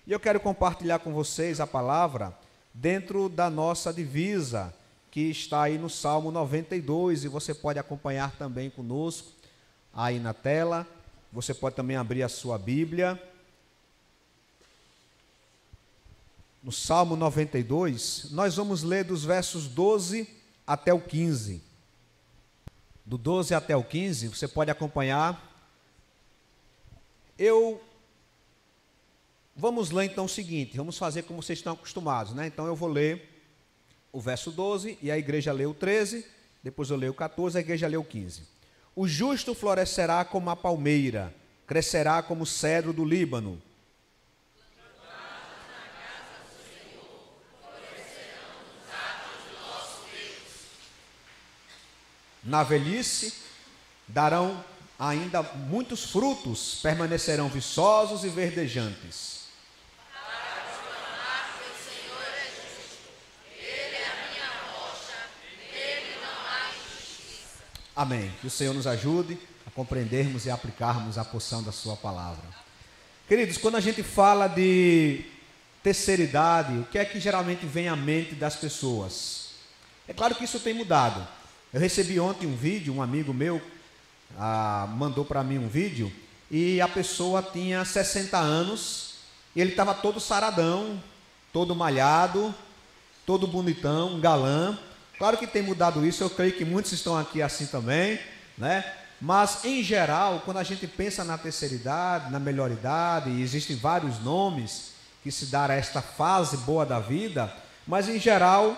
E eu quero compartilhar com vocês a palavra dentro da nossa divisa, que está aí no Salmo 92, e você pode acompanhar também conosco aí na tela. Você pode também abrir a sua Bíblia. No Salmo 92, nós vamos ler dos versos 12 até o 15. Do 12 até o 15, você pode acompanhar. Vamos ler então o seguinte, vamos fazer como vocês estão acostumados, né? Então eu vou ler o verso 12 e a igreja lê o 13, depois eu leio o 14, a igreja lê o 15. O justo florescerá como a palmeira, crescerá como o cedro do Líbano. Na velhice darão ainda muitos frutos, permanecerão viçosos e verdejantes. Amém. Que o Senhor nos ajude a compreendermos e aplicarmos a porção da sua palavra. Queridos, quando a gente fala de terceira idade, o que é que geralmente vem à mente das pessoas? É claro que isso tem mudado. Eu recebi ontem um vídeo, um amigo meu mandou para mim um vídeo, e a pessoa tinha 60 anos, e ele estava todo saradão, todo malhado, todo bonitão, um galã. Claro que tem mudado isso, eu creio que muitos estão aqui assim também, né? Mas, em geral, quando a gente pensa na terceira idade, na melhor idade, e existem vários nomes que se dão a esta fase boa da vida, mas, em geral,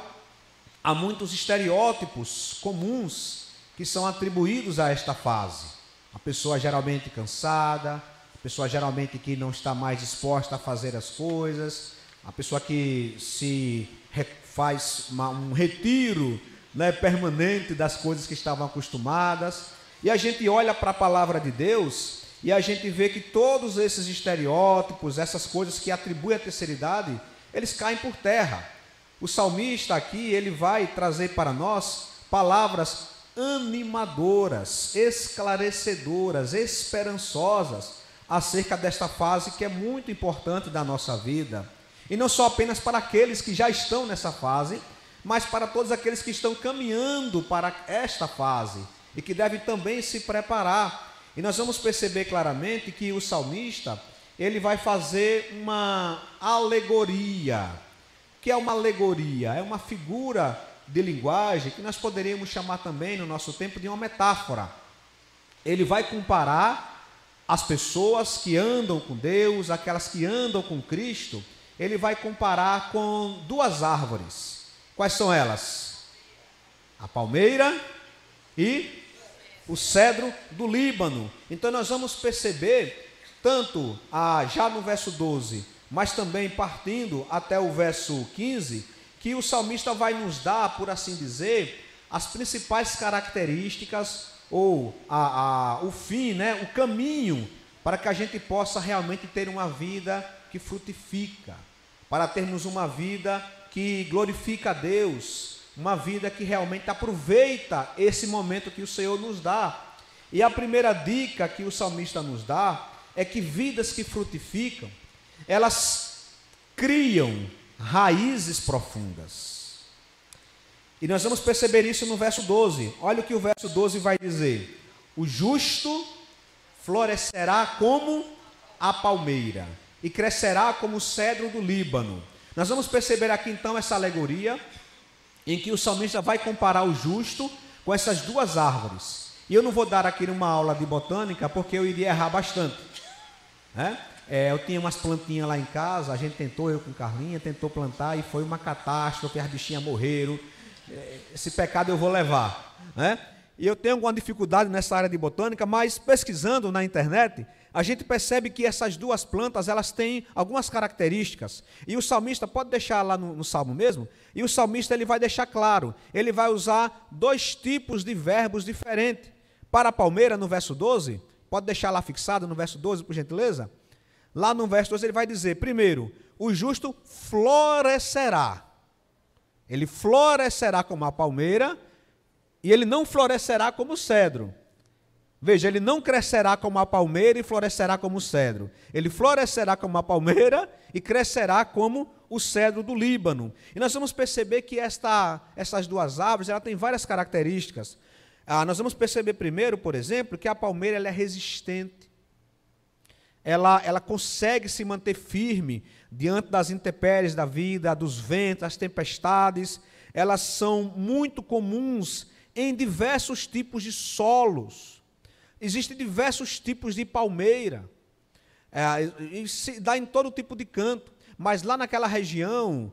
há muitos estereótipos comuns que são atribuídos a esta fase. A pessoa geralmente cansada, a pessoa geralmente que não está mais disposta a fazer as coisas, a pessoa que faz um retiro, né, permanente das coisas que estavam acostumadas. E a gente olha para a palavra de Deus e a gente vê que todos esses estereótipos, essas coisas que atribuem a terceira idade, eles caem por terra. O salmista aqui, ele vai trazer para nós palavras animadoras, esclarecedoras, esperançosas acerca desta fase que é muito importante da nossa vida. E não só apenas para aqueles que já estão nessa fase, mas para todos aqueles que estão caminhando para esta fase e que devem também se preparar. E nós vamos perceber claramente que o salmista, ele vai fazer uma alegoria. O que é uma alegoria? É uma figura de linguagem que nós poderíamos chamar também no nosso tempo de uma metáfora. Ele vai comparar as pessoas que andam com Deus, aquelas que andam com Cristo, ele vai comparar com duas árvores. Quais são elas? A palmeira e o cedro do Líbano. Então nós vamos perceber, tanto já no verso 12, mas também partindo até o verso 15, que o salmista vai nos dar, por assim dizer, as principais características, ou o fim, né, o caminho, para que a gente possa realmente ter uma vida que frutifica, para termos uma vida que glorifica a Deus, uma vida que realmente aproveita esse momento que o Senhor nos dá. E a primeira dica que o salmista nos dá é que vidas que frutificam, elas criam raízes profundas. E nós vamos perceber isso no verso 12. Olha o que o verso 12 vai dizer: o justo florescerá como a palmeira e crescerá como o cedro do Líbano. Nós vamos perceber aqui então essa alegoria em que o salmista vai comparar o justo com essas duas árvores. E eu não vou dar aqui uma aula de botânica porque eu iria errar bastante, né? Eu tinha umas plantinhas lá em casa, a gente tentou, eu com Carlinha, tentou plantar e foi uma catástrofe, as bichinhas morreram. Esse pecado eu vou levar, né? E eu tenho alguma dificuldade nessa área de botânica, mas pesquisando na internet, a gente percebe que essas duas plantas, elas têm algumas características. E o salmista, pode deixar lá no salmo mesmo, e o salmista ele vai deixar claro, ele vai usar dois tipos de verbos diferentes. Para a palmeira, no verso 12, pode deixar lá fixado no verso 12, por gentileza? Lá no verso 12 ele vai dizer, primeiro, o justo florescerá. Ele florescerá como a palmeira, e ele não florescerá como o cedro. Veja, ele não crescerá como a palmeira e florescerá como o cedro. Ele florescerá como a palmeira e crescerá como o cedro do Líbano. E nós vamos perceber que essas duas árvores ela têm várias características. Nós vamos perceber primeiro, por exemplo, que a palmeira ela é resistente. Ela consegue se manter firme diante das intempéries da vida, dos ventos, das tempestades. Elas são muito comuns em diversos tipos de solos. Existem diversos tipos de palmeira. E se dá em todo tipo de canto. Mas lá naquela região,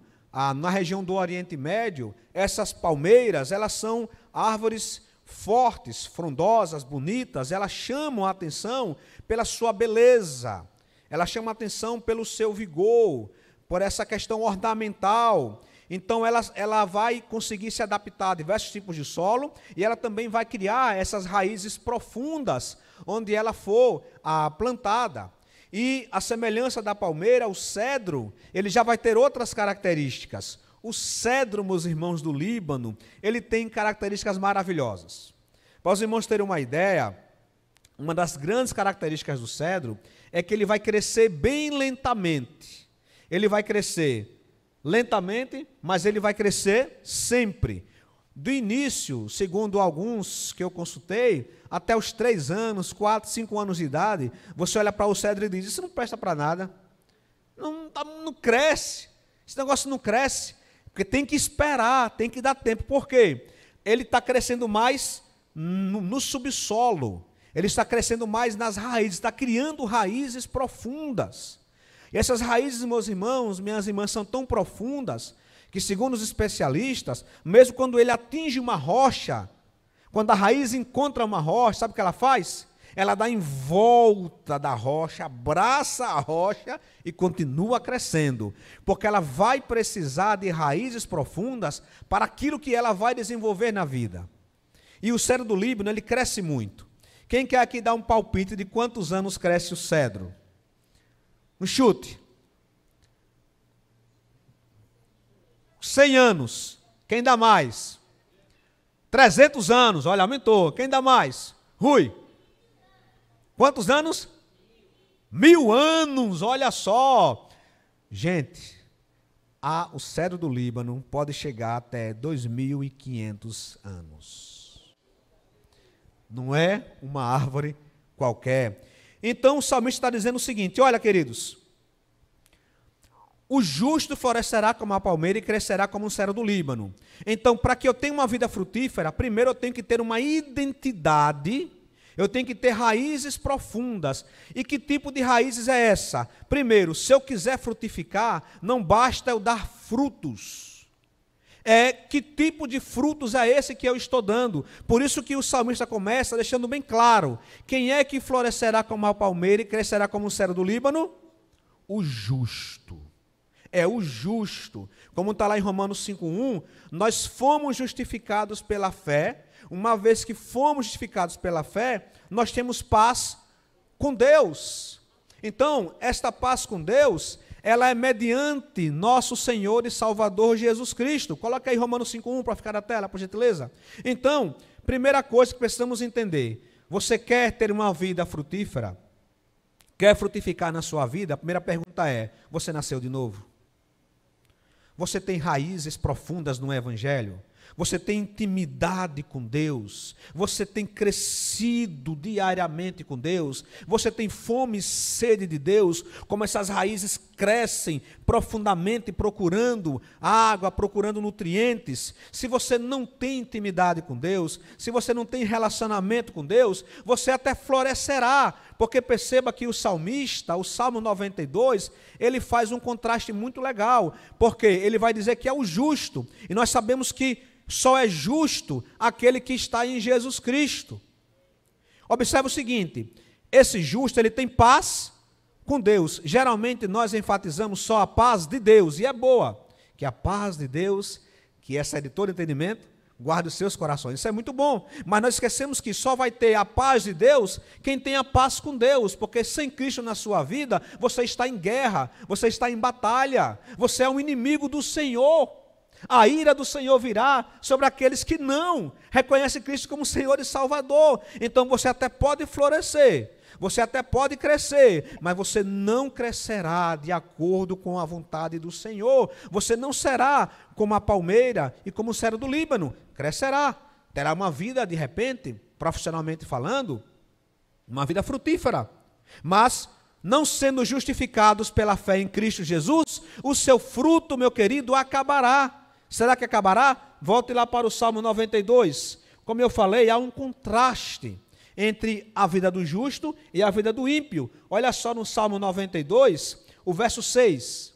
na região do Oriente Médio, essas palmeiras, elas são árvores fortes, frondosas, bonitas. Elas chamam a atenção pela sua beleza. Elas chamam a atenção pelo seu vigor, por essa questão ornamental. Então, ela vai conseguir se adaptar a diversos tipos de solo e ela também vai criar essas raízes profundas onde ela for plantada. E a semelhança da palmeira, o cedro, ele já vai ter outras características. O cedro, meus irmãos do Líbano, ele tem características maravilhosas. Para os irmãos terem uma ideia, uma das grandes características do cedro é que ele vai crescer bem lentamente. Ele vai crescer lentamente, mas ele vai crescer sempre. Do início, segundo alguns que eu consultei, até os 3 anos, 4, 5 anos de idade, você olha para o cedro e diz, isso não presta para nada, não cresce, esse negócio não cresce, porque tem que esperar, tem que dar tempo. Por quê? Ele está crescendo mais no subsolo, ele está crescendo mais nas raízes, está criando raízes profundas. E essas raízes, meus irmãos, minhas irmãs, são tão profundas que, segundo os especialistas, mesmo quando ele atinge uma rocha, quando a raiz encontra uma rocha, sabe o que ela faz? Ela dá em volta da rocha, abraça a rocha e continua crescendo, porque ela vai precisar de raízes profundas para aquilo que ela vai desenvolver na vida. E o cedro do Líbano, ele cresce muito. Quem quer aqui dar um palpite de quantos anos cresce o cedro? Um chute. 100 anos. Quem dá mais? 300 anos. Olha, aumentou. Quem dá mais? Rui. Quantos anos? 1000 anos. Olha só. Gente, o cedro do Líbano pode chegar até 2500 anos. Não é uma árvore qualquer. Então o salmista está dizendo o seguinte, olha, queridos, o justo florescerá como a palmeira e crescerá como um cedro do Líbano. Então, para que eu tenha uma vida frutífera, primeiro eu tenho que ter uma identidade, eu tenho que ter raízes profundas. E que tipo de raízes é essa? Primeiro, se eu quiser frutificar, não basta eu dar frutos. Que tipo de frutos é esse que eu estou dando? Por isso que o salmista começa deixando bem claro, quem é que florescerá como a palmeira e crescerá como um cedro do Líbano? O justo. É o justo. Como está lá em Romanos 5:1, nós fomos justificados pela fé. Uma vez que fomos justificados pela fé, nós temos paz com Deus. Então, esta paz com Deus, ela é mediante nosso Senhor e Salvador Jesus Cristo. Coloca aí Romanos 5:1 para ficar na tela, por gentileza. Então, primeira coisa que precisamos entender, você quer ter uma vida frutífera? Quer frutificar na sua vida? A primeira pergunta é, você nasceu de novo? Você tem raízes profundas no Evangelho? Você tem intimidade com Deus? Você tem crescido diariamente com Deus? Você tem fome e sede de Deus? Como essas raízes crescem profundamente procurando água, procurando nutrientes? Se você não tem intimidade com Deus, se você não tem relacionamento com Deus, você até florescerá, porque perceba que o salmista, o Salmo 92, ele faz um contraste muito legal, porque ele vai dizer que é o justo, e nós sabemos que só é justo aquele que está em Jesus Cristo. Observe o seguinte, esse justo, ele tem paz com Deus. Geralmente nós enfatizamos só a paz de Deus, e é boa, que a paz de Deus, que essa é de todo entendimento, guarde os seus corações. Isso é muito bom, mas nós esquecemos que só vai ter a paz de Deus quem tem a paz com Deus, porque sem Cristo na sua vida, você está em guerra, você está em batalha, você é um inimigo do Senhor. A ira do Senhor virá sobre aqueles que não reconhecem Cristo como Senhor e Salvador. Então você até pode florescer, você até pode crescer, mas você não crescerá de acordo com a vontade do Senhor. Você não será como a palmeira e como o cedro do Líbano. Crescerá, terá uma vida, de repente, profissionalmente falando, uma vida frutífera. Mas, não sendo justificados pela fé em Cristo Jesus, o seu fruto, meu querido, acabará. Será que acabará? Volte lá para o Salmo 92. Como eu falei, há um contraste entre a vida do justo e a vida do ímpio. Olha só no Salmo 92, o verso 6,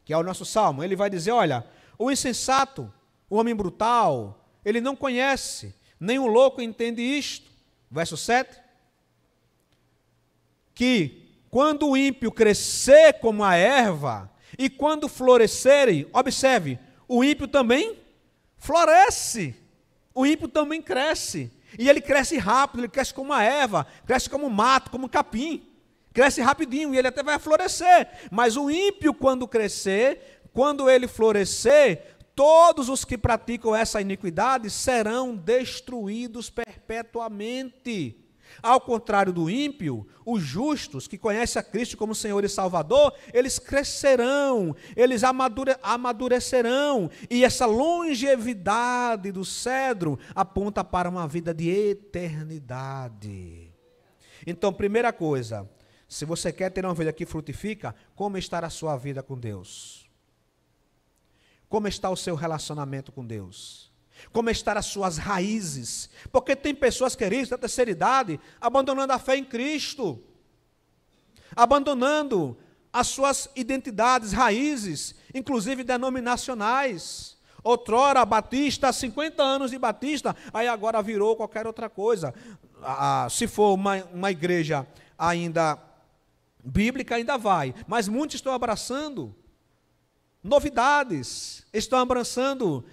que é o nosso salmo. Ele vai dizer, olha, o insensato, o homem brutal, ele não conhece, nem o louco entende isto. Verso 7, que quando o ímpio crescer como a erva, e quando florescerem, observe, o ímpio também floresce, o ímpio também cresce, e ele cresce rápido, ele cresce como uma erva, cresce como um mato, como um capim, cresce rapidinho, e ele até vai florescer, mas o ímpio quando crescer, quando ele florescer, todos os que praticam essa iniquidade serão destruídos perpetuamente. Ao contrário do ímpio, os justos que conhecem a Cristo como Senhor e Salvador, eles crescerão, eles amadurecerão, e essa longevidade do cedro aponta para uma vida de eternidade. Então, primeira coisa, se você quer ter uma vida que frutifica, como está a sua vida com Deus? Como está o seu relacionamento com Deus? Como estão as suas raízes? Porque tem pessoas, queridos, da terceira idade, abandonando a fé em Cristo, abandonando as suas identidades, raízes, inclusive denominacionais. Outrora, batista, há 50 anos de batista, aí agora virou qualquer outra coisa. Se for uma igreja ainda bíblica, ainda vai, mas muitos estão abraçando novidades, estão abraçando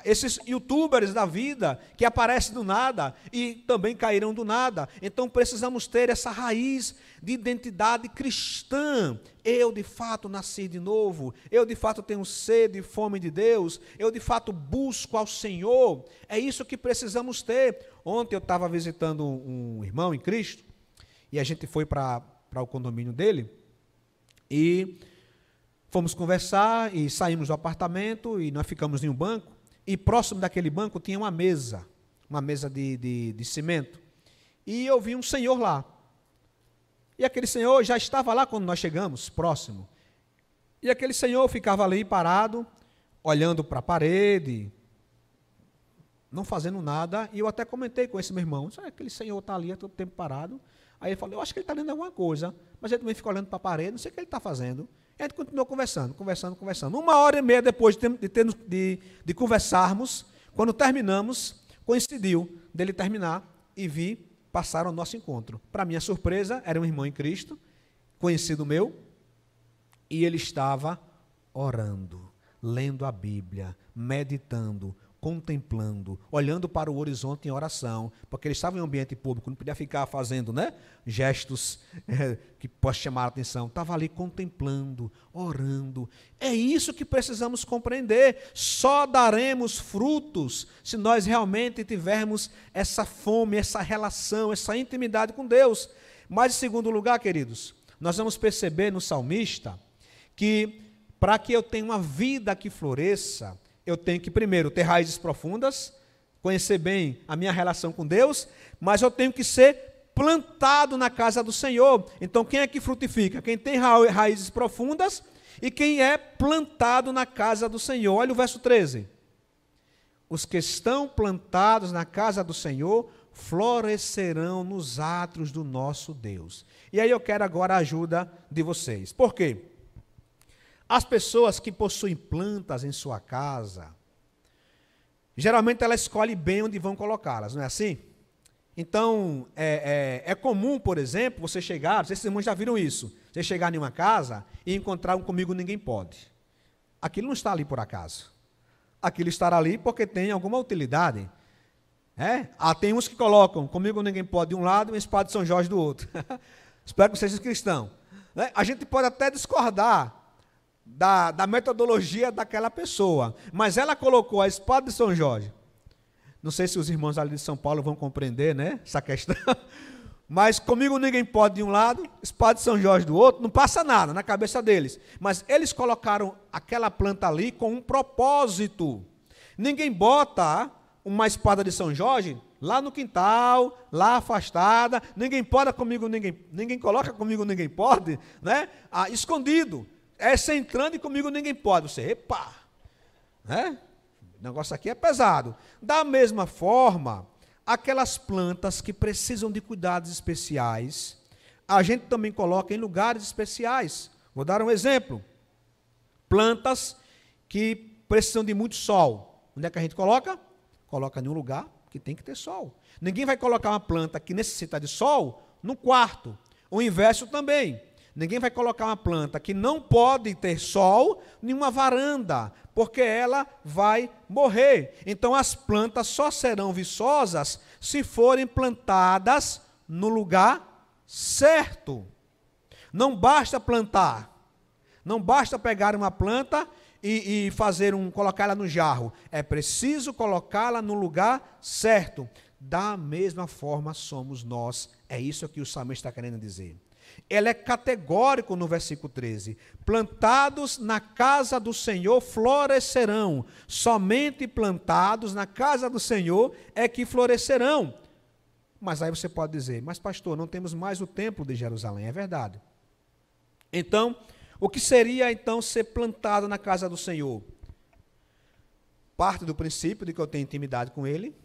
esses youtubers da vida que aparecem do nada e também cairão do nada. Então precisamos ter essa raiz de identidade cristã. Eu de fato nasci de novo, eu de fato tenho sede e fome de Deus, eu de fato busco ao Senhor. É isso que precisamos ter. Ontem eu estava visitando um irmão em Cristo e a gente foi para o condomínio dele e fomos conversar e saímos do apartamento e nós ficamos em um banco e próximo daquele banco tinha uma mesa de cimento. E eu vi um senhor lá. E aquele senhor já estava lá quando nós chegamos, próximo. E aquele senhor ficava ali parado, olhando para a parede, não fazendo nada. E eu até comentei com esse meu irmão, aquele senhor está ali há todo tempo parado. Aí ele falou, eu acho que ele está lendo alguma coisa, mas ele também fica olhando para a parede, não sei o que ele está fazendo. E a gente continuou conversando. 1h30 depois de conversarmos, quando terminamos, coincidiu dele terminar e vi passar ao nosso encontro. Para minha surpresa, era um irmão em Cristo, conhecido meu, e ele estava orando, lendo a Bíblia, meditando, contemplando, olhando para o horizonte em oração, porque ele estava em um ambiente público, não podia ficar fazendo, gestos que possam chamar a atenção. Estava ali contemplando, orando. É isso que precisamos compreender. Só daremos frutos se nós realmente tivermos essa fome, essa relação, essa intimidade com Deus. Mas, em segundo lugar, queridos, nós vamos perceber no salmista que para que eu tenha uma vida que floresça, eu tenho que primeiro ter raízes profundas, conhecer bem a minha relação com Deus, mas eu tenho que ser plantado na casa do Senhor. Então quem é que frutifica? Quem tem raízes profundas e quem é plantado na casa do Senhor. Olha o verso 13. Os que estão plantados na casa do Senhor florescerão nos átrios do nosso Deus. E aí eu quero agora a ajuda de vocês. Por quê? As pessoas que possuem plantas em sua casa, geralmente elas escolhem bem onde vão colocá-las, não é assim? Então, é comum, por exemplo, você chegar, vocês irmãos já viram isso, você chegar em uma casa e encontrar um Comigo Ninguém Pode. Aquilo não está ali por acaso. Aquilo estará ali porque tem alguma utilidade. Tem uns que colocam Comigo Ninguém Pode de um lado e uma espada de São Jorge do outro. Espero que vocês sejam cristãos. A gente pode até discordar da metodologia daquela pessoa. Mas ela colocou a espada de São Jorge. Não sei se os irmãos ali de São Paulo vão compreender, né, essa questão. Mas comigo ninguém pode de um lado, espada de São Jorge do outro, não passa nada na cabeça deles. Mas eles colocaram aquela planta ali com um propósito. Ninguém bota uma espada de São Jorge lá no quintal, lá afastada, ninguém pode comigo, ninguém coloca comigo, ninguém pode, né? Escondido. Essa entrando e comigo ninguém pode. Você, epa, né? O negócio aqui é pesado. Da mesma forma, aquelas plantas que precisam de cuidados especiais, a gente também coloca em lugares especiais. Vou dar um exemplo. Plantas que precisam de muito sol. Onde é que a gente coloca? Coloca em um lugar que tem que ter sol. Ninguém vai colocar uma planta que necessita de sol no quarto. O inverso também. Ninguém vai colocar uma planta que não pode ter sol em uma varanda, porque ela vai morrer. Então as plantas só serão viçosas se forem plantadas no lugar certo. Não basta plantar. Não basta pegar uma planta e colocá-la no jarro. É preciso colocá-la no lugar certo. Da mesma forma somos nós. É isso que o salmista está querendo dizer. Ele é categórico no versículo 13. Plantados na casa do Senhor florescerão. Somente plantados na casa do Senhor é que florescerão. Mas aí você pode dizer, mas pastor, não temos mais o templo de Jerusalém. É verdade. Então, o que seria então ser plantado na casa do Senhor? Parte do princípio de que eu tenho intimidade com Ele,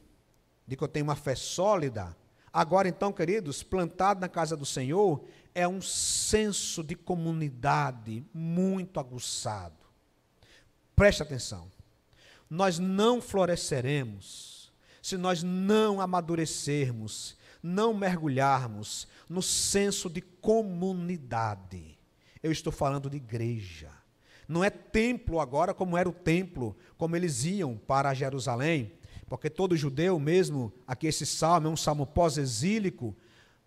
de que eu tenho uma fé sólida. Agora então, queridos, plantado na casa do Senhor é um senso de comunidade muito aguçado. Preste atenção. Nós não floresceremos se nós não amadurecermos, não mergulharmos no senso de comunidade. Eu estou falando de igreja. Não é templo agora como era o templo, como eles iam para Jerusalém, porque todo judeu mesmo, aqui esse salmo é um salmo pós-exílico,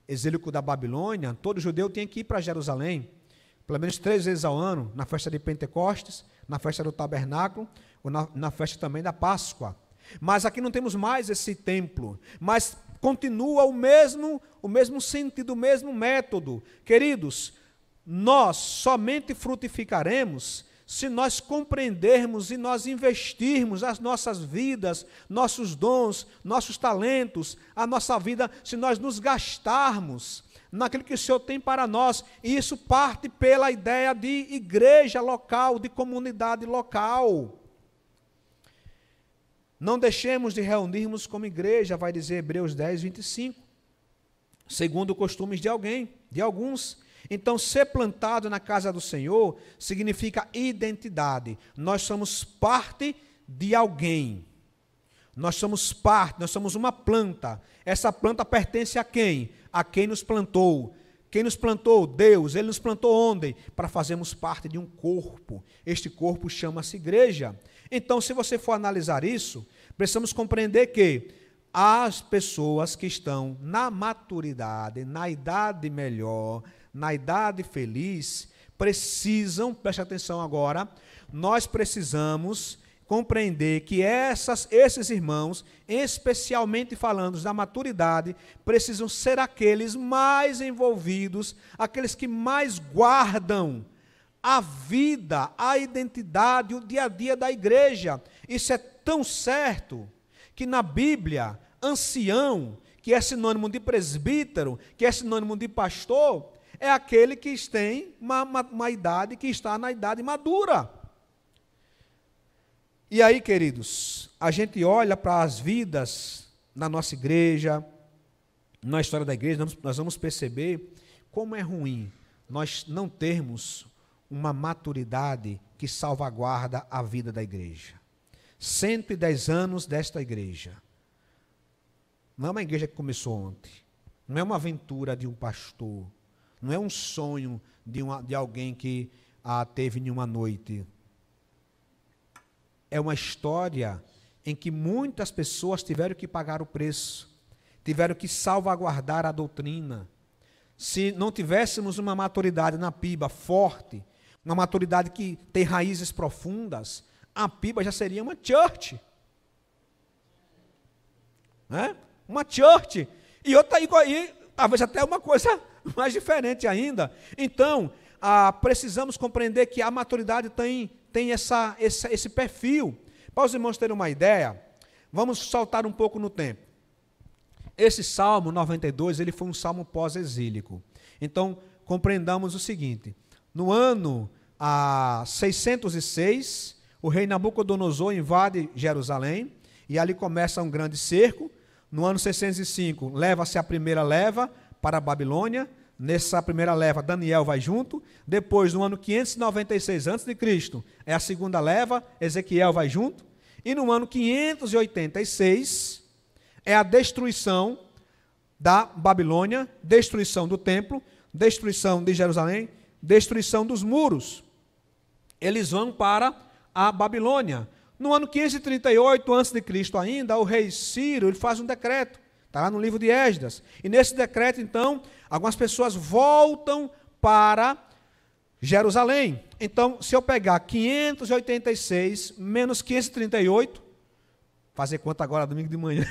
exílico da Babilônia, todo judeu tinha que ir para Jerusalém, pelo menos 3 vezes ao ano, na festa de Pentecostes, na festa do tabernáculo, ou na festa também da Páscoa. Mas aqui não temos mais esse templo, mas continua o mesmo sentido, o mesmo método. Queridos, nós somente frutificaremos se nós compreendermos e nós investirmos as nossas vidas, nossos dons, nossos talentos, a nossa vida, se nós nos gastarmos naquilo que o Senhor tem para nós. E isso parte pela ideia de igreja local, de comunidade local. Não deixemos de reunirmos como igreja, vai dizer Hebreus 10, 25, segundo costumes de alguns. Então, ser plantado na casa do Senhor significa identidade. Nós somos parte de alguém. Nós somos parte, nós somos uma planta. Essa planta pertence a quem? A quem nos plantou. Quem nos plantou? Deus. Ele nos plantou onde? Para fazermos parte de um corpo. Este corpo chama-se igreja. Então, se você for analisar isso, precisamos compreender que as pessoas que estão na maturidade, na idade melhor, na idade feliz, precisam, preste atenção agora, nós precisamos compreender que esses irmãos, especialmente falando da maturidade, precisam ser aqueles mais envolvidos, aqueles que mais guardam a vida, a identidade, o dia a dia da igreja. Isso é tão certo que na Bíblia, ancião, que é sinônimo de presbítero, que é sinônimo de pastor, é aquele que tem uma idade, que está na idade madura. E aí, queridos, a gente olha para as vidas na nossa igreja, na história da igreja, nós vamos perceber como é ruim nós não termos uma maturidade que salvaguarda a vida da igreja. 110 anos desta igreja. Não é uma igreja que começou ontem. Não é uma aventura de um pastor. Não é um sonho de alguém que teve em uma noite. É uma história em que muitas pessoas tiveram que pagar o preço, tiveram que salvaguardar a doutrina. Se não tivéssemos uma maturidade na PIBA forte, uma maturidade que tem raízes profundas, a Piba já seria uma church. Né? Uma church. E outra aí, talvez até uma coisa mais diferente ainda. Então, precisamos compreender que a maturidade tem esse perfil. Para os irmãos terem uma ideia, vamos saltar um pouco no tempo. Esse Salmo 92, ele foi um salmo pós-exílico. Então, compreendamos o seguinte: no ano 606, o rei Nabucodonosor invade Jerusalém, e ali começa um grande cerco. No ano 605, leva-se a primeira leva para a Babilônia. Nessa primeira leva, Daniel vai junto. Depois, no ano 596 a.C., é a segunda leva, Ezequiel vai junto. E no ano 586, é a destruição da Babilônia, destruição do templo, destruição de Jerusalém, destruição dos muros. Eles vão para a Babilônia. No ano 538 a.C. ainda, o rei Ciro ele faz um decreto, está lá no livro de Esdras. E nesse decreto, então, algumas pessoas voltam para Jerusalém. Então, se eu pegar 586 menos 538, fazer conta agora domingo de manhã,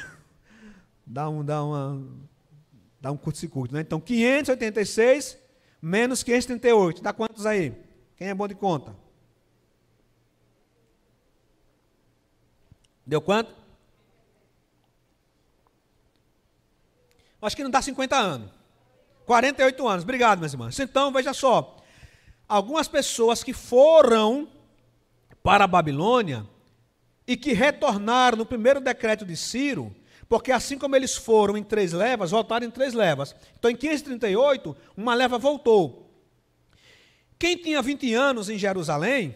dá um curto-circuito, né? Então, 586 menos 538, dá quantos aí? Quem é bom de conta? Deu quanto? Acho que não dá 50 anos. 48 anos. Obrigado, meus irmãos. Então, veja só. Algumas pessoas que foram para a Babilônia e que retornaram no primeiro decreto de Ciro, porque assim como eles foram em 3 levas, voltaram em 3 levas. Então, em 538, uma leva voltou. Quem tinha 20 anos em Jerusalém,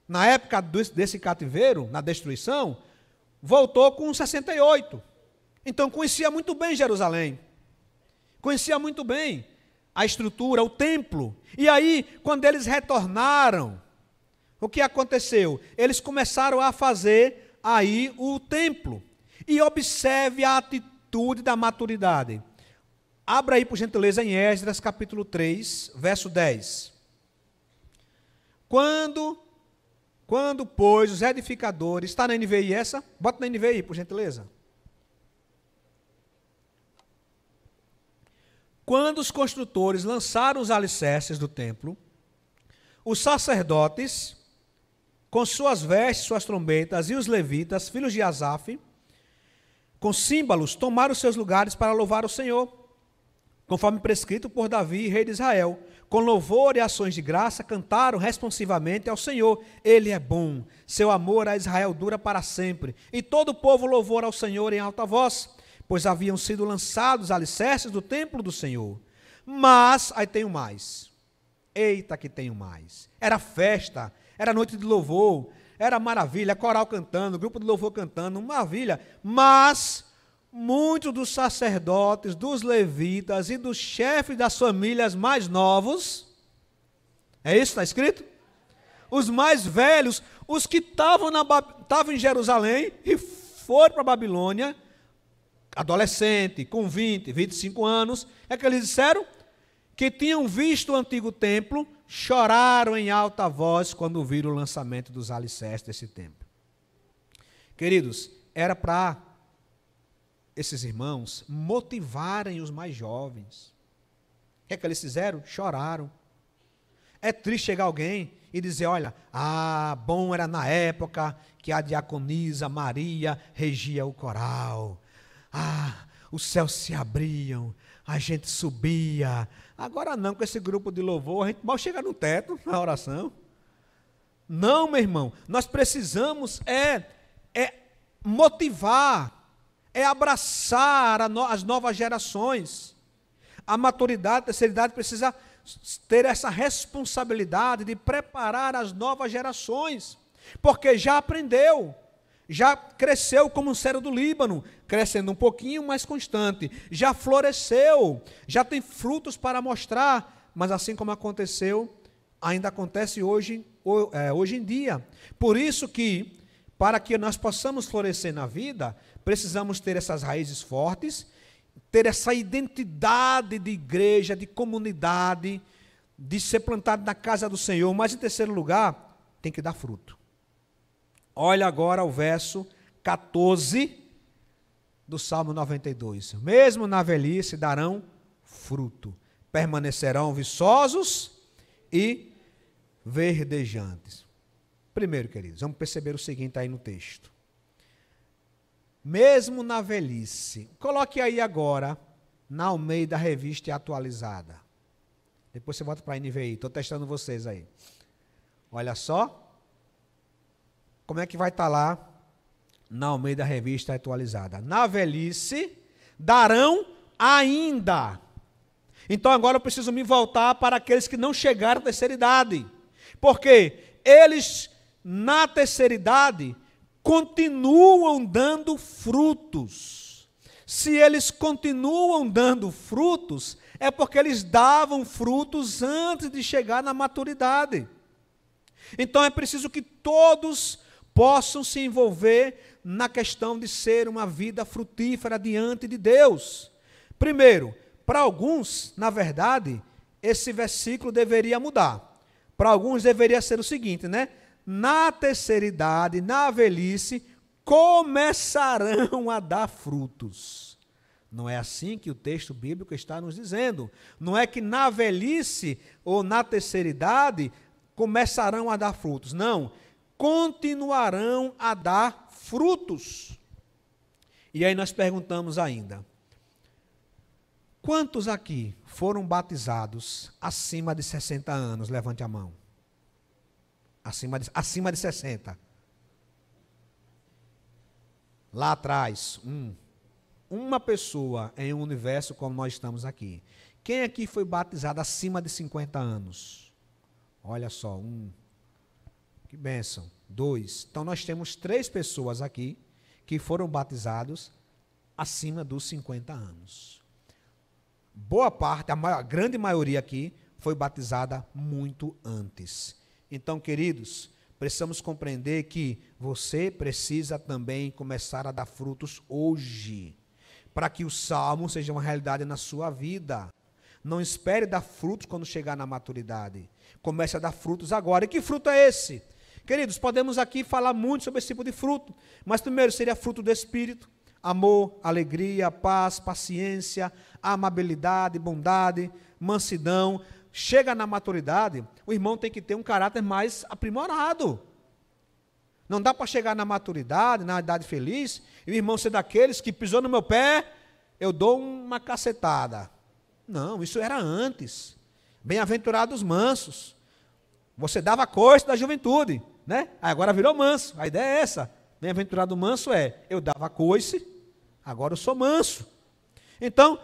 na época desse cativeiro, na destruição, voltou com 68. Então, conhecia muito bem Jerusalém. Conhecia muito bem a estrutura, o templo. E aí, quando eles retornaram, o que aconteceu? Eles começaram a fazer aí o templo. E observe a atitude da maturidade. Abra aí, por gentileza, em Esdras, capítulo 3, verso 10. Quando, pois, os edificadores... Está na NVI essa? Bota na NVI, por gentileza. Quando os construtores lançaram os alicerces do templo, os sacerdotes, com suas vestes, suas trombetas, e os levitas, filhos de Asaf, com símbolos, tomaram seus lugares para louvar o Senhor, conforme prescrito por Davi, rei de Israel. Com louvor e ações de graça, cantaram responsivamente ao Senhor. Ele é bom, seu amor a Israel dura para sempre. E todo o povo louvou ao Senhor em alta voz, pois haviam sido lançados alicerces do templo do Senhor. Mas, aí tem o mais. Eita que tem o mais. Era festa, era noite de louvor, era maravilha, coral cantando, grupo de louvor cantando, maravilha. Mas muitos dos sacerdotes, dos levitas e dos chefes das famílias mais novos, é isso que está escrito? Os mais velhos, os que estavam em Jerusalém e foram para a Babilônia, adolescente, com 20, 25 anos, é que eles disseram que tinham visto o antigo templo, choraram em alta voz quando viram o lançamento dos alicerces desse templo. Queridos, era para esses irmãos motivarem os mais jovens. O que é que eles fizeram? Choraram. É triste chegar alguém e dizer, olha, bom era na época que a diaconisa Maria regia o coral. Os céus se abriam, a gente subia. Agora não, com esse grupo de louvor, a gente mal chega no teto na oração. Não, meu irmão, nós precisamos motivar, abraçar as novas gerações. A maturidade, a terceira idade precisa ter essa responsabilidade de preparar as novas gerações, porque já aprendeu, já cresceu como um cedro do Líbano, crescendo um pouquinho mais constante, já floresceu, já tem frutos para mostrar, mas assim como aconteceu, ainda acontece hoje em dia. Por isso que, para que nós possamos florescer na vida, precisamos ter essas raízes fortes, ter essa identidade de igreja, de comunidade, de ser plantado na casa do Senhor, mas em terceiro lugar, tem que dar fruto. Olha agora o verso 14 do Salmo 92. Mesmo na velhice darão fruto, permanecerão viçosos e verdejantes. Primeiro, queridos, vamos perceber o seguinte aí no texto. Mesmo na velhice, coloque aí agora, na Almeida Revista Atualizada. Depois você volta para a NVI, estou testando vocês aí. Olha só, como é que vai estar lá na Almeida Revista Atualizada. Na velhice darão ainda. Então agora eu preciso me voltar para aqueles que não chegaram à terceira idade. Porque eles, na terceira idade, continuam dando frutos. Se eles continuam dando frutos, é porque eles davam frutos antes de chegar na maturidade. Então é preciso que todos possam se envolver na questão de ser uma vida frutífera diante de Deus. Primeiro, para alguns, na verdade, esse versículo deveria mudar. Para alguns deveria ser o seguinte, né? Na terceira idade, na velhice, começarão a dar frutos. Não é assim que o texto bíblico está nos dizendo. Não é que na velhice ou na terceira idade começarão a dar frutos. Não, continuarão a dar frutos. E aí nós perguntamos ainda, quantos aqui foram batizados acima de 60 anos? Levante a mão. Acima de 60. Lá atrás, uma pessoa em um universo como nós estamos aqui. Quem aqui foi batizado acima de 50 anos? Olha só, que bênção. 2. Então nós temos 3 pessoas aqui que foram batizados acima dos 50 anos. Boa parte, a grande maioria aqui, foi batizada muito antes. Então, queridos, precisamos compreender que você precisa também começar a dar frutos hoje, para que o salmo seja uma realidade na sua vida. Não espere dar frutos quando chegar na maturidade. Comece a dar frutos agora. E que fruto é esse? Queridos, podemos aqui falar muito sobre esse tipo de fruto, mas primeiro seria fruto do Espírito. Amor, alegria, paz, paciência, amabilidade, bondade, mansidão. Chega na maturidade, o irmão tem que ter um caráter mais aprimorado. Não dá para chegar na maturidade, na idade feliz, e o irmão ser daqueles que pisou no meu pé, eu dou uma cacetada. Não, isso era antes. Bem-aventurados os mansos. Você dava coice da juventude, né? Agora virou manso. A ideia é essa. Bem-aventurado manso é, eu dava coice, agora eu sou manso. Então,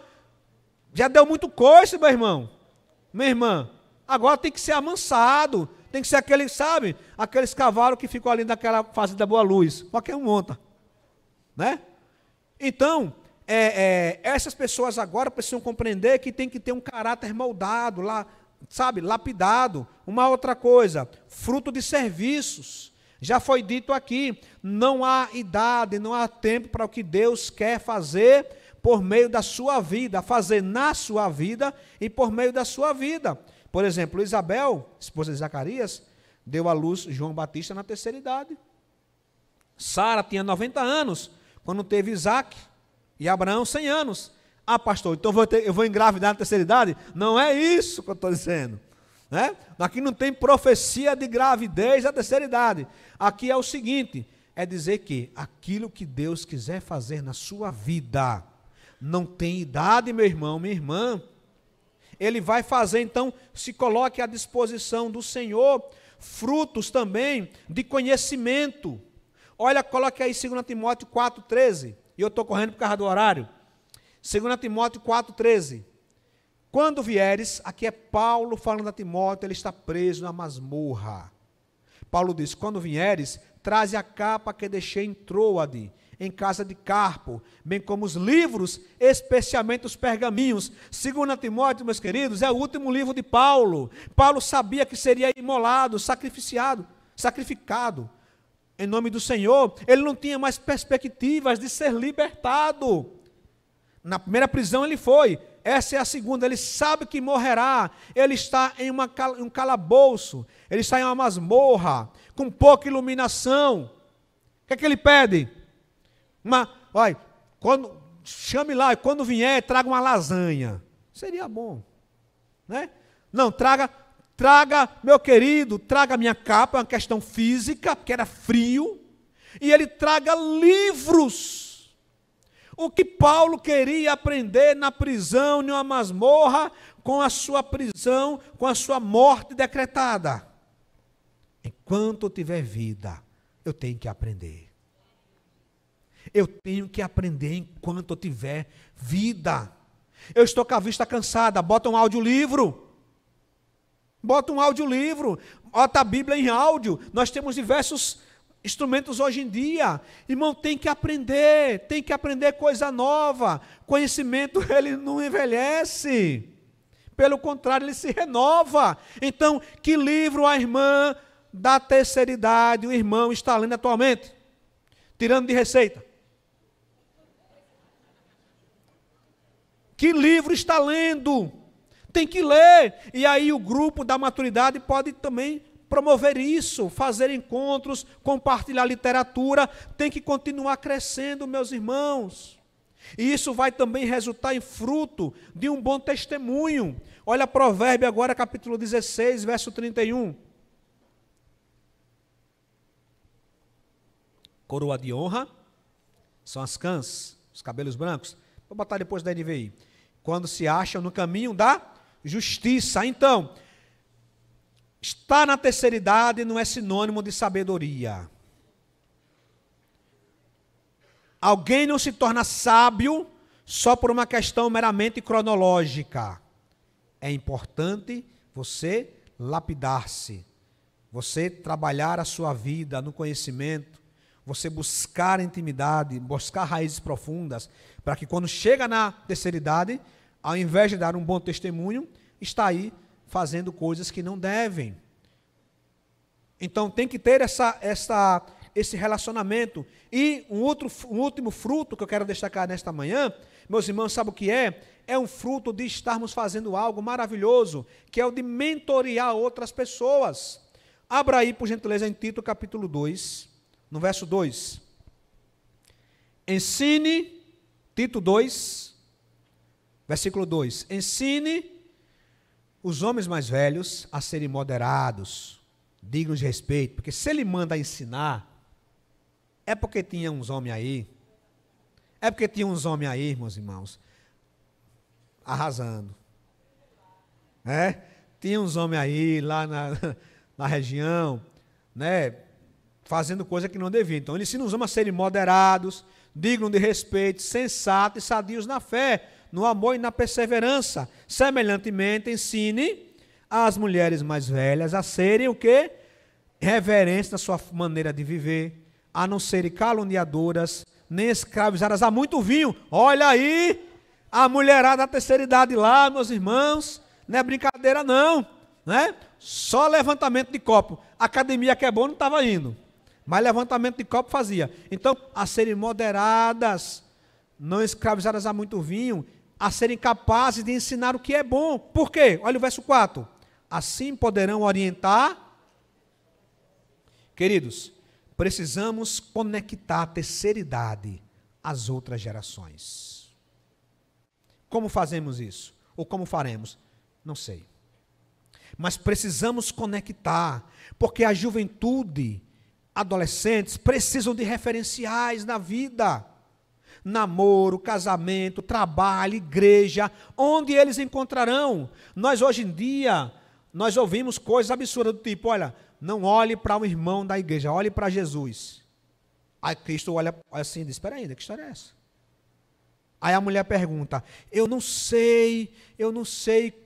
já deu muito coice, meu irmão. Minha irmã, agora tem que ser amansado, tem que ser aquele, sabe, aqueles cavalos que ficam ali naquela fazenda Boa Luz, qualquer um monta, né? Então, essas pessoas agora precisam compreender que tem que ter um caráter moldado, lá, sabe, lapidado. Uma outra coisa, fruto de serviços. Já foi dito aqui, não há idade, não há tempo para o que Deus quer fazer por meio da sua vida, fazer na sua vida e por meio da sua vida. Por exemplo, Isabel, esposa de Zacarias, deu à luz João Batista na terceira idade. Sara tinha 90 anos, quando teve Isaac, e Abraão 100 anos. Ah, pastor, então eu vou engravidar na terceira idade? Não é isso que eu estou dizendo. Né? Aqui não tem profecia de gravidez na terceira idade. Aqui é o seguinte, é dizer que aquilo que Deus quiser fazer na sua vida, não tem idade, meu irmão, minha irmã. Ele vai fazer, então, se coloque à disposição do Senhor, frutos também de conhecimento. Olha, coloque aí 2 Timóteo 4,13, e eu estou correndo por causa do horário. 2 Timóteo 4,13. Quando vieres, aqui é Paulo falando a Timóteo, ele está preso na masmorra. Paulo diz, quando vieres, traze a capa que deixei em Troade, em casa de Carpo, bem como os livros, especialmente os pergaminhos. 2 Timóteo, meus queridos, é o último livro de Paulo. Paulo sabia que seria imolado, sacrificado em nome do Senhor. Ele não tinha mais perspectivas de ser libertado. Na primeira prisão ele foi, essa é a segunda. Ele sabe que morrerá. Ele está em um calabouço. Ele está em uma masmorra, com pouca iluminação. O que é que ele pede? Chame lá, e quando vier, traga uma lasanha. Seria bom, né? Não, traga, meu querido, traga minha capa, é uma questão física, porque era frio. E ele traga livros. O que Paulo queria aprender na prisão, em uma masmorra, com a sua prisão, com a sua morte decretada. Enquanto eu tiver vida, eu tenho que aprender. Eu tenho que aprender enquanto eu tiver vida. Eu estou com a vista cansada, bota um audiolivro. Bota um audiolivro, bota a Bíblia em áudio. Nós temos diversos instrumentos hoje em dia. Irmão, tem que aprender coisa nova. Conhecimento, ele não envelhece. Pelo contrário, ele se renova. Então, que livro a irmã da terceira idade, o irmão está lendo atualmente? Tirando de receita. Que livro está lendo? Tem que ler. E aí o grupo da maturidade pode também promover isso, fazer encontros, compartilhar literatura. Tem que continuar crescendo, meus irmãos. E isso vai também resultar em fruto de um bom testemunho. Olha Provérbio agora, capítulo 16, verso 31. Coroa de honra são as cãs, os cabelos brancos. Vou botar depois da NVI. Quando se acham no caminho da justiça. Então, estar na terceira idade não é sinônimo de sabedoria. Alguém não se torna sábio só por uma questão meramente cronológica. É importante você lapidar-se, você trabalhar a sua vida no conhecimento, você buscar intimidade, buscar raízes profundas, para que quando chega na terceira idade, ao invés de dar um bom testemunho, está aí fazendo coisas que não devem. Então tem que ter esse relacionamento. E um último fruto que eu quero destacar nesta manhã, meus irmãos, sabe o que é? É um fruto de estarmos fazendo algo maravilhoso, que é o de mentorear outras pessoas. Abra aí, por gentileza, em Tito capítulo 2, no verso 2. Ensine, Tito 2, versículo 2. Ensine os homens mais velhos a serem moderados, dignos de respeito, porque se ele manda ensinar, é porque tinha uns homens aí, meus irmãos, arrasando. Tinha uns homens aí, lá na região, fazendo coisa que não devia. Então ele ensina os homens a serem moderados, dignos de respeito, sensatos e sadios na fé, no amor e na perseverança. Semelhantemente, ensine as mulheres mais velhas a serem o quê? Reverentes na sua maneira de viver, a não serem caluniadoras, nem escravizadas a muito vinho. Olha aí, a mulherada da terceira idade lá, meus irmãos, não é brincadeira não, Só levantamento de copo. Academia que é bom não estava indo, mas levantamento de copo fazia. Então, a serem moderadas, não escravizadas a muito vinho, a serem capazes de ensinar o que é bom. Por quê? Olha o verso 4. Assim poderão orientar. Queridos, precisamos conectar a terceira idade às outras gerações. Como fazemos isso? Ou como faremos? Não sei. Mas precisamos conectar, porque a juventude, adolescentes, precisam de referenciais na vida. Namoro, casamento, trabalho, igreja, onde eles encontrarão? Nós hoje em dia, nós ouvimos coisas absurdas do tipo, olha, não olhe para um irmão da igreja, olhe para Jesus. Aí Cristo olha assim e diz, espera aí, que história é essa? Aí a mulher pergunta, eu não sei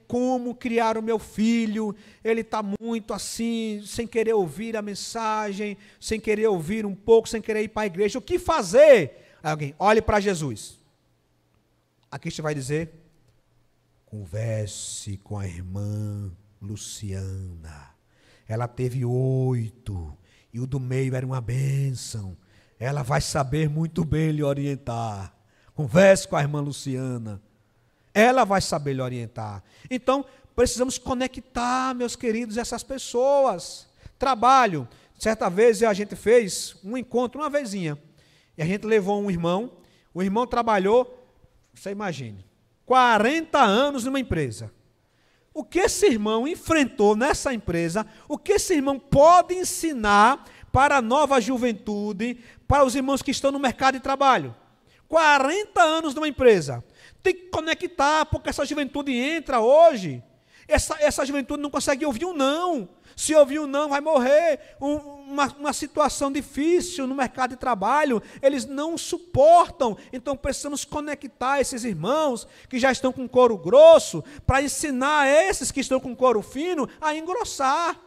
como criar o meu filho, ele está muito assim, sem querer ouvir a mensagem, sem querer ouvir um pouco, sem querer ir para a igreja, o que fazer? Aí alguém, olhe para Jesus. Aqui você vai dizer, converse com a irmã Luciana. Ela teve 8, e o do meio era uma bênção. Ela vai saber muito bem lhe orientar. Converse com a irmã Luciana. Ela vai saber lhe orientar. Então, precisamos conectar, meus queridos, essas pessoas. Trabalho. Certa vez a gente fez um encontro, uma vezinha. E a gente levou um irmão. O irmão trabalhou, você imagine, 40 anos numa empresa. O que esse irmão enfrentou nessa empresa, o que esse irmão pode ensinar para a nova juventude, para os irmãos que estão no mercado de trabalho? 40 anos numa empresa. Tem que conectar, porque essa juventude entra hoje. Essa juventude não consegue ouvir um não. Se ouvir um não, vai morrer. Uma situação difícil no mercado de trabalho, eles não suportam. Então precisamos conectar esses irmãos que já estão com couro grosso, para ensinar esses que estão com couro fino a engrossar.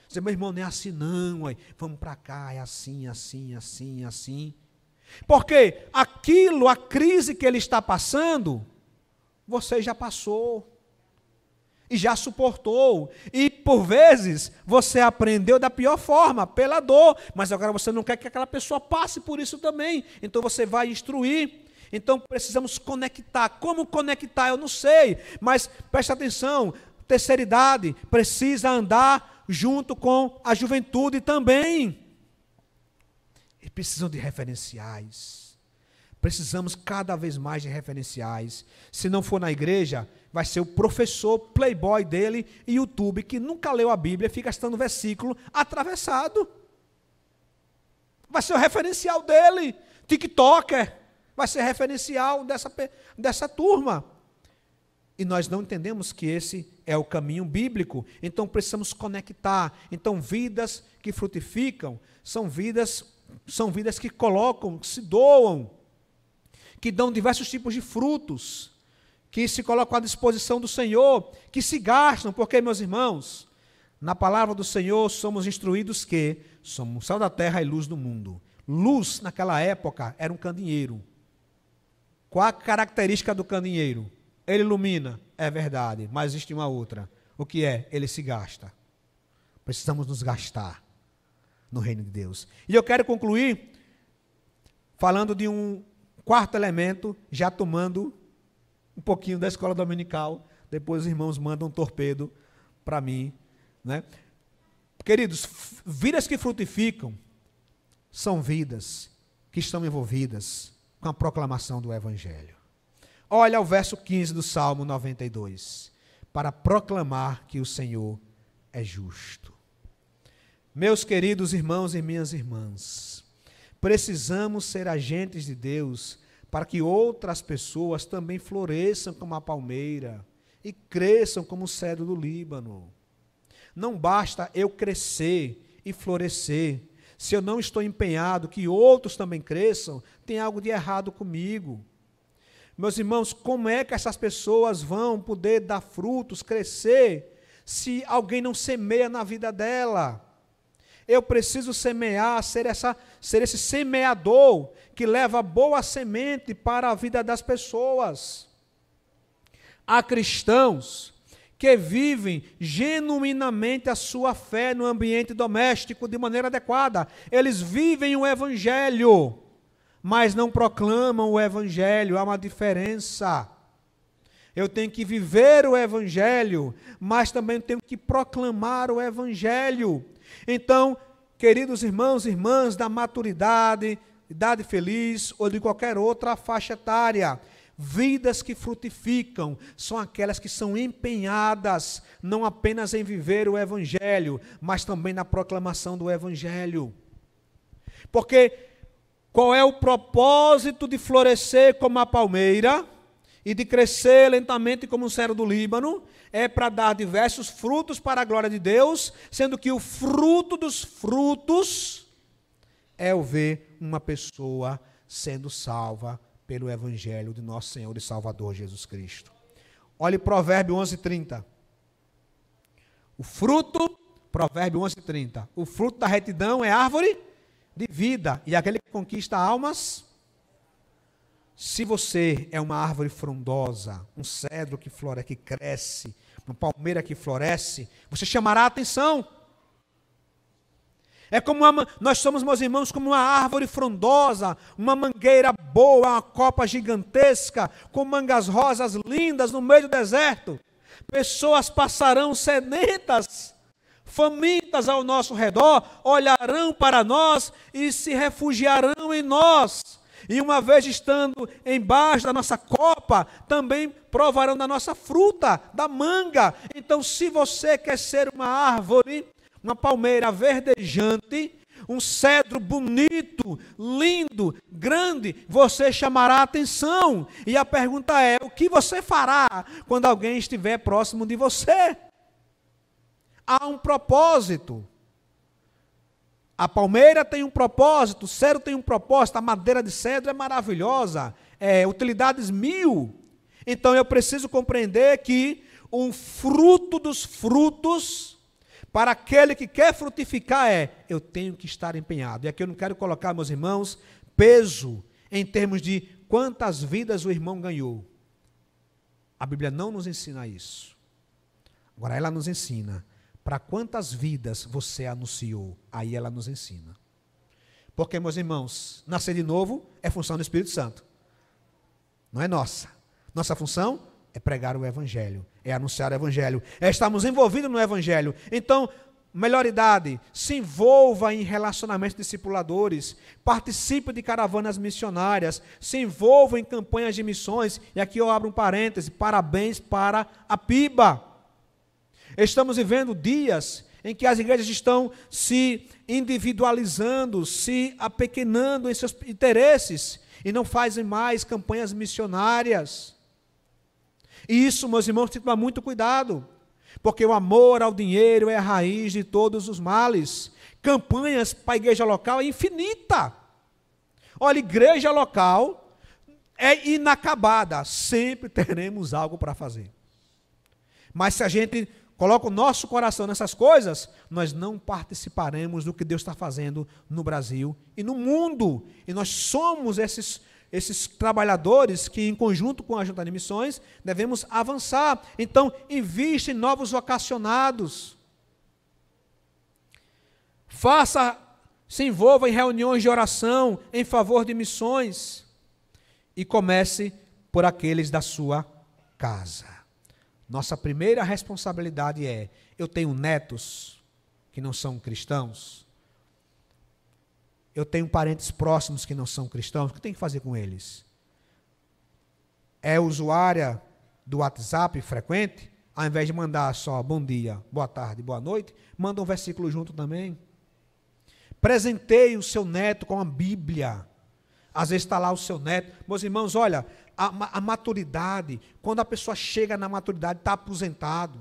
Dizer, meu irmão, não é assim não, ué. Vamos para cá, é assim, assim, assim, assim. Porque aquilo, a crise que ele está passando, você já passou. E já suportou. E por vezes você aprendeu da pior forma, pela dor. Mas agora você não quer que aquela pessoa passe por isso também. Então você vai instruir. Então precisamos conectar. Como conectar? Eu não sei. Mas preste atenção. Terceira idade precisa andar junto com a juventude também. E precisam de referenciais. Precisamos cada vez mais de referenciais. Se não for na igreja, vai ser o professor playboy dele e YouTube, que nunca leu a Bíblia, fica estando versículo atravessado. Vai ser o referencial dele. TikToker vai ser referencial dessa turma. E nós não entendemos que esse é o caminho bíblico. Então precisamos conectar. Então vidas que frutificam são vidas que colocam, que se doam, que dão diversos tipos de frutos, que se colocam à disposição do Senhor, que se gastam, porque, meus irmãos, na palavra do Senhor somos instruídos que somos sal da terra e luz do mundo. Luz, naquela época, era um candeeiro. Qual a característica do candeeiro? Ele ilumina, é verdade, mas existe uma outra. O que é? Ele se gasta. Precisamos nos gastar no reino de Deus. E eu quero concluir falando de um quarto elemento, já tomando um pouquinho da escola dominical. Depois os irmãos mandam um torpedo para mim, né? Queridos, vidas que frutificam são vidas que estão envolvidas com a proclamação do Evangelho. Olha o verso 15 do Salmo 92. Para proclamar que o Senhor é justo. Meus queridos irmãos e minhas irmãs, precisamos ser agentes de Deus para que outras pessoas também floresçam como a palmeira e cresçam como o cedro do Líbano. Não basta eu crescer e florescer. Se eu não estou empenhado que outros também cresçam, tem algo de errado comigo. Meus irmãos, como é que essas pessoas vão poder dar frutos, crescer, se alguém não semeia na vida dela? Eu preciso semear, ser esse semeador que leva boa semente para a vida das pessoas. Há cristãos que vivem genuinamente a sua fé no ambiente doméstico de maneira adequada. Eles vivem o Evangelho, mas não proclamam o Evangelho. Há uma diferença. Eu tenho que viver o Evangelho, mas também tenho que proclamar o Evangelho. Então, queridos irmãos e irmãs da maturidade, idade feliz ou de qualquer outra faixa etária, vidas que frutificam são aquelas que são empenhadas não apenas em viver o Evangelho, mas também na proclamação do Evangelho. Porque qual é o propósito de florescer como a palmeira e de crescer lentamente como um cedro do Líbano? É para dar diversos frutos para a glória de Deus, sendo que o fruto dos frutos é o ver uma pessoa sendo salva pelo Evangelho de nosso Senhor e Salvador Jesus Cristo. Olhe Provérbio 11:30. O fruto, Provérbio 11:30, o fruto da retidão é árvore de vida, e aquele que conquista almas. Se você é uma árvore frondosa, um cedro que floresce, que cresce, uma palmeira que floresce, você chamará a atenção. É como nós somos, meus irmãos, como uma árvore frondosa, uma mangueira boa, uma copa gigantesca, com mangas rosas lindas no meio do deserto. Pessoas passarão sedentas, famintas ao nosso redor, olharão para nós e se refugiarão em nós. E uma vez estando embaixo da nossa copa, também provarão da nossa fruta, da manga. Então, se você quer ser uma árvore, uma palmeira verdejante, um cedro bonito, lindo, grande, você chamará a atenção. E a pergunta é: o que você fará quando alguém estiver próximo de você? Há um propósito. A palmeira tem um propósito, o cedro tem um propósito, a madeira de cedro é maravilhosa, utilidades 1000. Então eu preciso compreender que um fruto dos frutos, para aquele que quer frutificar, eu tenho que estar empenhado. E aqui eu não quero colocar, meus irmãos, peso em termos de quantas vidas o irmão ganhou. A Bíblia não nos ensina isso. Agora ela nos ensina para quantas vidas você anunciou. Aí ela nos ensina. Porque, meus irmãos, nascer de novo é função do Espírito Santo. Não é nossa. Nossa função é pregar o Evangelho, é anunciar o Evangelho, é estarmos envolvidos no Evangelho. Então, melhor idade, se envolva em relacionamentos discipuladores, participe de caravanas missionárias, se envolva em campanhas de missões. E aqui eu abro um parêntese: parabéns para a PIBA. Estamos vivendo dias em que as igrejas estão se individualizando, se apequenando em seus interesses e não fazem mais campanhas missionárias. E isso, meus irmãos, tem que tomar muito cuidado, porque o amor ao dinheiro é a raiz de todos os males. Campanhas para a igreja local é infinita. Olha, igreja local é inacabada, sempre teremos algo para fazer. Mas se a gente coloca o nosso coração nessas coisas, nós não participaremos do que Deus está fazendo no Brasil e no mundo. E nós somos esses trabalhadores que, em conjunto com a Junta de Missões, devemos avançar. Então, invista em novos vocacionados. Se envolva em reuniões de oração em favor de missões. E comece por aqueles da sua casa. Nossa primeira responsabilidade eu tenho netos que não são cristãos, eu tenho parentes próximos que não são cristãos, o que eu tenho que fazer com eles? É usuária do WhatsApp frequente? Ao invés de mandar só bom dia, boa tarde, boa noite, manda um versículo junto também. Presenteie o seu neto com a Bíblia. Às vezes está lá o seu neto. Meus irmãos, olha, a maturidade, quando a pessoa chega na maturidade, está aposentada,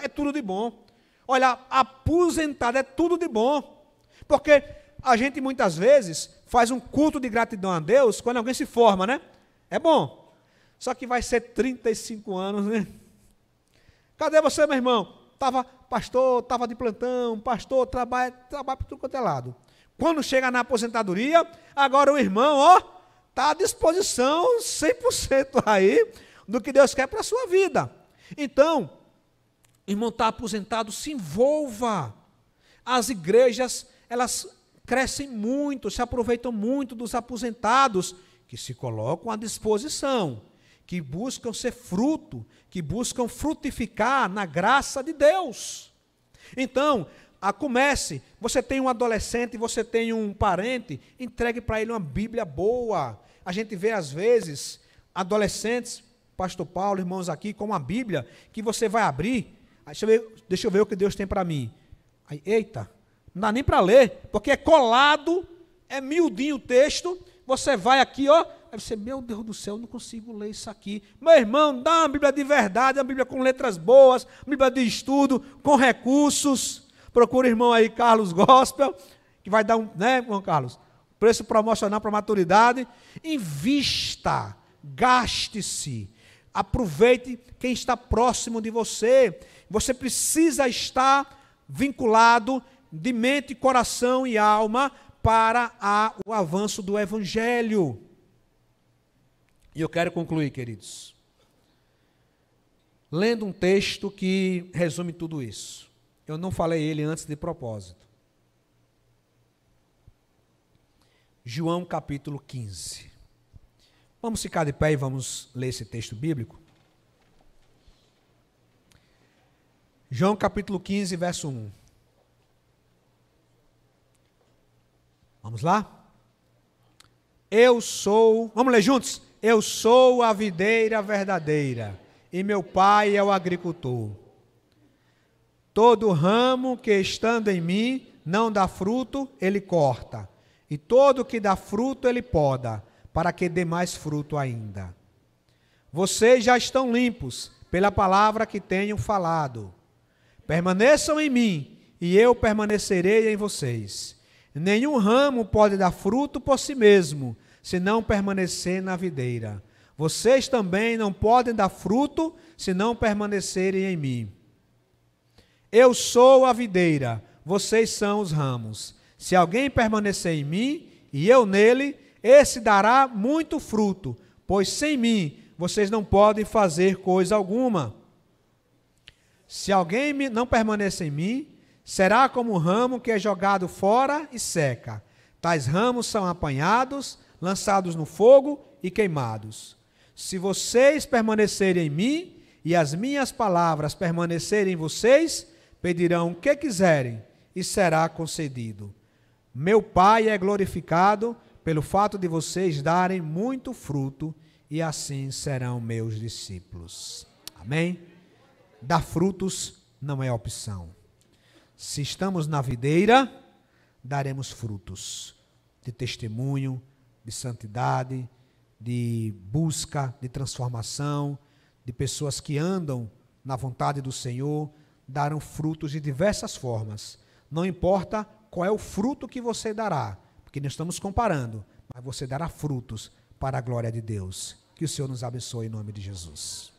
é tudo de bom. Olha, aposentada é tudo de bom. Porque a gente muitas vezes faz um culto de gratidão a Deus quando alguém se forma, né? É bom. Só que vai ser 35 anos, né? Cadê você, meu irmão? Pastor, estava de plantão, pastor, trabalha por tudo quanto é lado. Quando chega na aposentadoria, agora o irmão, está à disposição 100% aí do que Deus quer para a sua vida. Então, irmão, está aposentado, se envolva. As igrejas, elas crescem muito, se aproveitam muito dos aposentados, que se colocam à disposição, que buscam ser fruto, que buscam frutificar na graça de Deus. Então, comece, você tem um adolescente, você tem um parente, entregue para ele uma Bíblia boa. A gente vê às vezes adolescentes, pastor Paulo, irmãos aqui, com uma Bíblia que você vai abrir, deixa eu ver o que Deus tem para mim. Aí, eita, não dá nem para ler, porque é colado, é miudinho o texto, você vai aqui, aí você, meu Deus do céu, eu não consigo ler isso aqui. Meu irmão, dá uma Bíblia de verdade, uma Bíblia com letras boas, uma Bíblia de estudo, com recursos. Procura o irmão aí, Carlos Gospel, que vai dar irmão Carlos? Preço promocional para maturidade. Invista, gaste-se, aproveite quem está próximo de você. Você precisa estar vinculado de mente, coração e alma para o avanço do Evangelho. E eu quero concluir, queridos, lendo um texto que resume tudo isso. Eu não falei ele antes de propósito. João capítulo 15. Vamos ficar de pé e vamos ler esse texto bíblico. João capítulo 15, verso 1. Vamos lá? Vamos ler juntos? Eu sou a videira verdadeira, e meu pai é o agricultor. Todo ramo que estando em mim não dá fruto, ele corta, e todo que dá fruto ele poda, para que dê mais fruto ainda. Vocês já estão limpos pela palavra que tenho falado. Permaneçam em mim, e eu permanecerei em vocês. Nenhum ramo pode dar fruto por si mesmo, se não permanecer na videira. Vocês também não podem dar fruto, se não permanecerem em mim. Eu sou a videira, vocês são os ramos. Se alguém permanecer em mim, e eu nele, esse dará muito fruto, pois sem mim vocês não podem fazer coisa alguma. Se alguém não permanecer em mim, será como um ramo que é jogado fora e seca. Tais ramos são apanhados, lançados no fogo e queimados. Se vocês permanecerem em mim e as minhas palavras permanecerem em vocês, pedirão o que quiserem e será concedido. Meu Pai é glorificado pelo fato de vocês darem muito fruto e assim serão meus discípulos. Amém? Dar frutos não é opção. Se estamos na videira, daremos frutos de testemunho, de santidade, de busca, de transformação, de pessoas que andam na vontade do Senhor, darão frutos de diversas formas. Não importa qual é o fruto que você dará, porque não estamos comparando, mas você dará frutos para a glória de Deus. Que o Senhor nos abençoe em nome de Jesus.